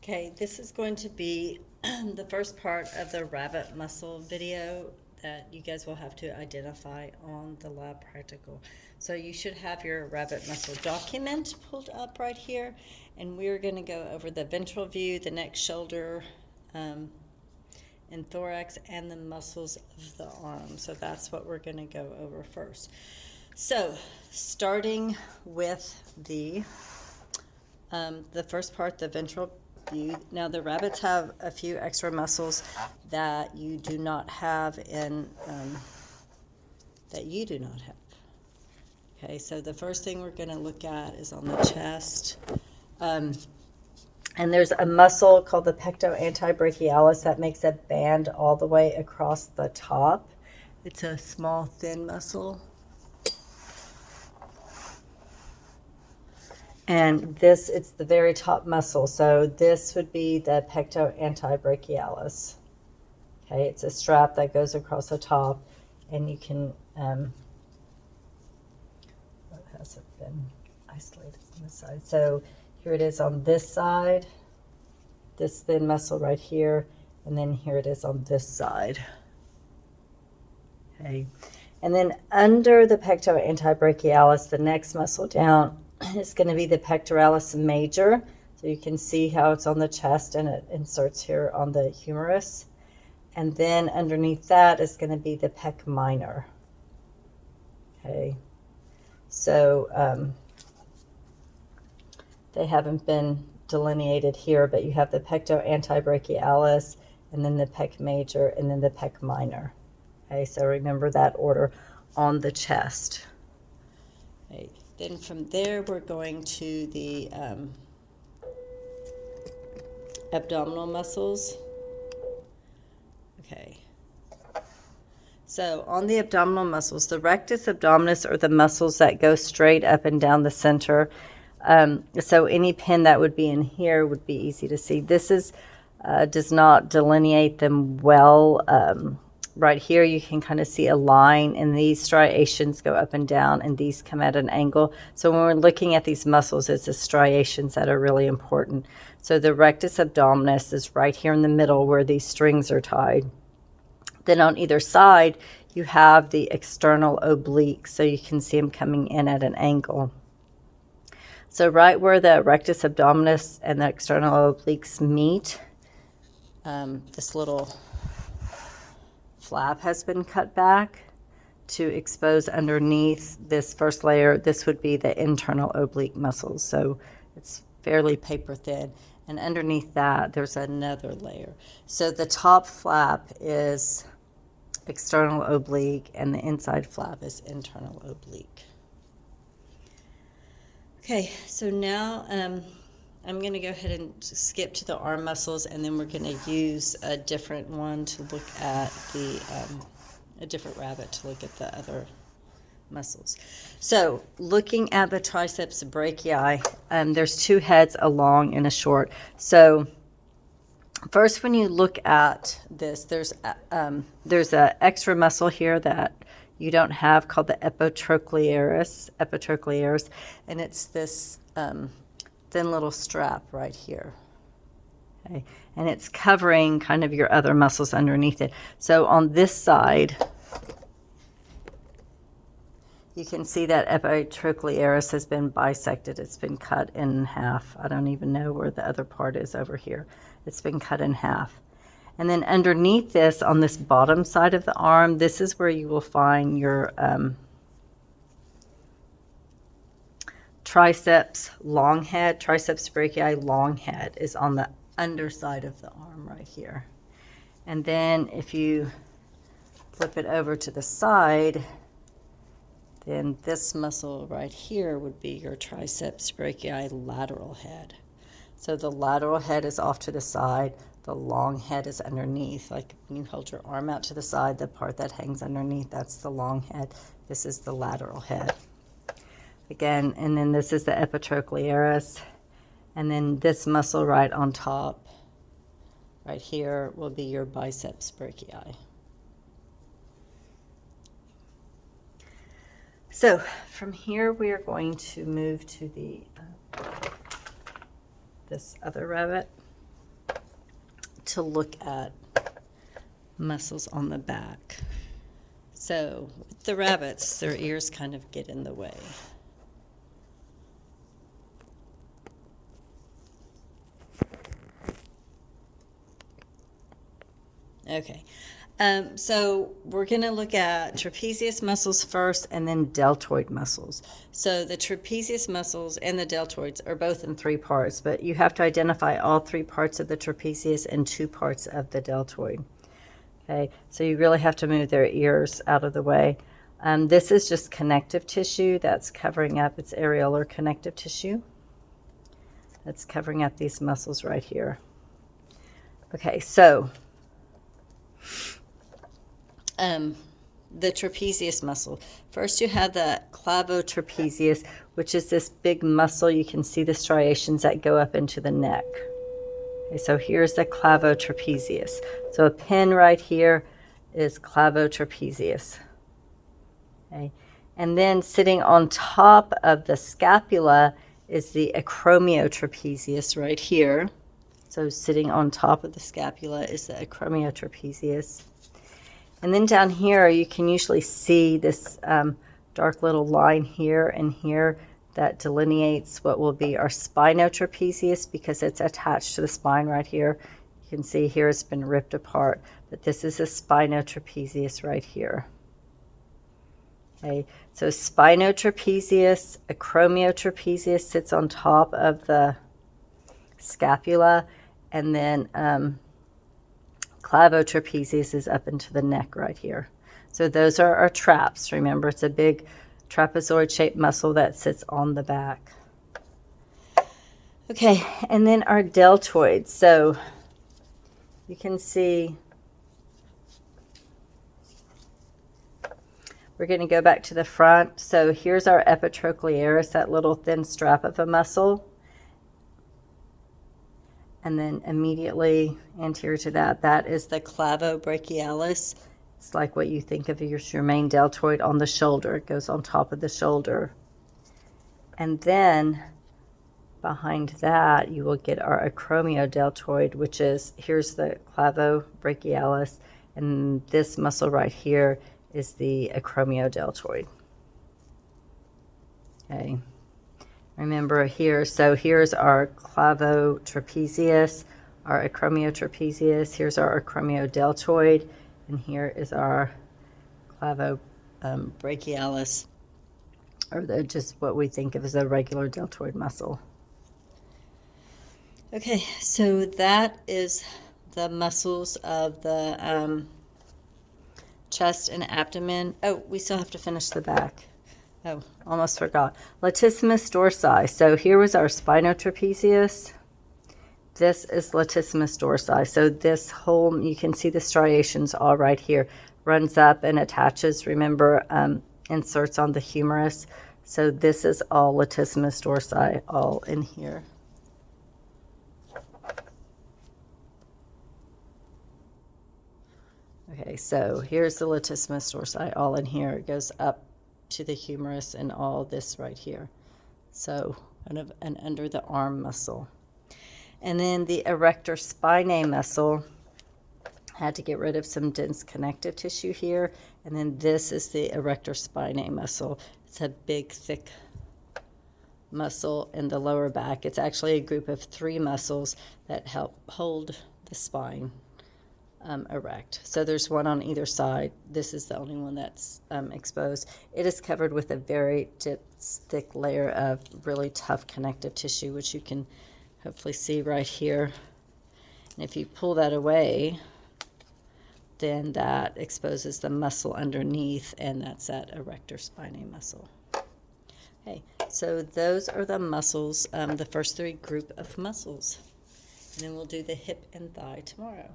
Okay, this is going to be the first part of the rabbit muscle video that you guys will have to identify on the lab practical. So you should have your rabbit muscle document pulled up right here, and we're going to go over the ventral view, the neck, shoulder, and thorax, and the muscles of the arm. So that's what we're going to go over first. So starting with the first part, the ventral view. Now the rabbits have a few extra muscles that you do not have that you do not have. Okay, so the first thing we're going to look at is on the chest. And there's a muscle called the pectoantebrachialis that makes a band all the way across the top. It's a small, thin muscle. And this, it's the very top muscle. So this would be the pectoantebrachialis. Okay, it's a strap that goes across the top, and you can, what hasn't been isolated on this side. So here it is on this side, this thin muscle right here, and then here it is on this side. Okay, and then under the pectoantebrachialis, the next muscle down is going to be the pectoralis major. So you can see how it's on the chest and it inserts here on the humerus. And then underneath that is going to be the pec minor. Okay, so they haven't been delineated here, but you have the pectoantebrachialis, and then the pec major, and then the pec minor. Okay, so remember that order on the chest. Okay. Then from there, we're going to the abdominal muscles. Okay. So on the abdominal muscles, the rectus abdominis are the muscles that go straight up and down the center. So any pin that would be in here would be easy to see. This is does not delineate them well. Right here, you can kind of see a line, and these striations go up and down, and these come at an angle. So when we're looking at these muscles, it's the striations that are really important. So the rectus abdominis is right here in the middle where these strings are tied. Then on either side, you have the external obliques, so you can see them coming in at an angle. So right where the rectus abdominis and the external obliques meet, this little flap has been cut back to expose underneath this first layer. This would be the internal oblique muscles. So it's fairly paper thin. And underneath that, there's another layer. So the top flap is external oblique, and the inside flap is internal oblique. Okay, so now I'm going to go ahead and skip to the arm muscles, and then we're going to use a different one to look at a different rabbit to look at the other muscles. So looking at the triceps brachii, there's two heads, a long and a short. So first, when you look at this, there's an extra muscle here that you don't have called the epitrochlearis, and it's this thin little strap right here. Okay, and it's covering kind of your other muscles underneath it. So on this side, you can see that epitrochlearis has been bisected. It's been cut in half. I don't even know where the other part is over here. It's been cut in half. And then underneath this, on this bottom side of the arm, this is where you will find your triceps long head. Triceps brachii long head is on the underside of the arm right here. And then if you flip it over to the side, then this muscle right here would be your triceps brachii lateral head. So the lateral head is off to the side. The long head is underneath. Like when you hold your arm out to the side, the part that hangs underneath, that's the long head. This is the lateral head. Again, and then this is the epitrochlearis. And then this muscle right on top, right here, will be your biceps brachii. So from here, we are going to move to the this other rabbit. to look at muscles on the back. So with the rabbits, their ears kind of get in the way. Okay, so we're going to look at trapezius muscles first and then deltoid muscles. So the trapezius muscles and the deltoids are both in 3 parts, but you have to identify all 3 parts of the trapezius and 2 parts of the deltoid. Okay, so you really have to move their ears out of the way. This is just connective tissue that's covering up, it's areolar connective tissue. That's covering up these muscles right here. Okay, so the trapezius muscle. First you have the clavotrapezius, which is this big muscle. You can see the striations that go up into the neck. Okay, so here's the clavotrapezius. So a pin right here is clavotrapezius. Okay, and then sitting on top of the scapula is the acromiotrapezius right here. So sitting on top of the scapula is the acromiotrapezius. And then down here, you can usually see this dark little line here and here that delineates what will be our spinotrapezius because it's attached to the spine right here. You can see here it's been ripped apart, but this is a spinotrapezius right here. Okay, so spinotrapezius, acromiotrapezius sits on top of the scapula, and then clavotrapezius is up into the neck right here. So those are our traps. Remember, it's a big trapezoid-shaped muscle that sits on the back. Okay, and then our deltoids. So you can see, we're going to go back to the front. So here's our epitrochlearis, that little thin strap of a muscle. And then immediately anterior to that, that is the clavobrachialis. It's like what you think of as your main deltoid on the shoulder. It goes on top of the shoulder. And then behind that, you will get our acromiodeltoid, which is, here's the clavobrachialis, and this muscle right here is the acromiodeltoid. Okay. Remember here, so here's our clavotrapezius, our acromiotrapezius, here's our acromiodeltoid, and here is our clavobrachialis, or just what we think of as a regular deltoid muscle. Okay, so that is the muscles of the chest and abdomen. Oh, we still have to finish the back. Oh, almost forgot. Latissimus dorsi. So here was our spinotrapezius. This is latissimus dorsi. So this whole, you can see the striations all right here, runs up and attaches, remember, inserts on the humerus. So this is all latissimus dorsi, all in here. Okay, so here's the latissimus dorsi, all in here. It goes up to the humerus and all this right here. So kind of an under the arm muscle. And then the erector spinae muscle, had to get rid of some dense connective tissue here. And then this is the erector spinae muscle. It's a big, thick muscle in the lower back. It's actually a group of 3 muscles that help hold the spine erect. So there's one on either side. This is the only one that's exposed. It is covered with a very thick layer of really tough connective tissue, which you can hopefully see right here. And if you pull that away, then that exposes the muscle underneath, and that's that erector spinae muscle. Okay, so those are the muscles, the first 3 group of muscles. And then we'll do the hip and thigh tomorrow.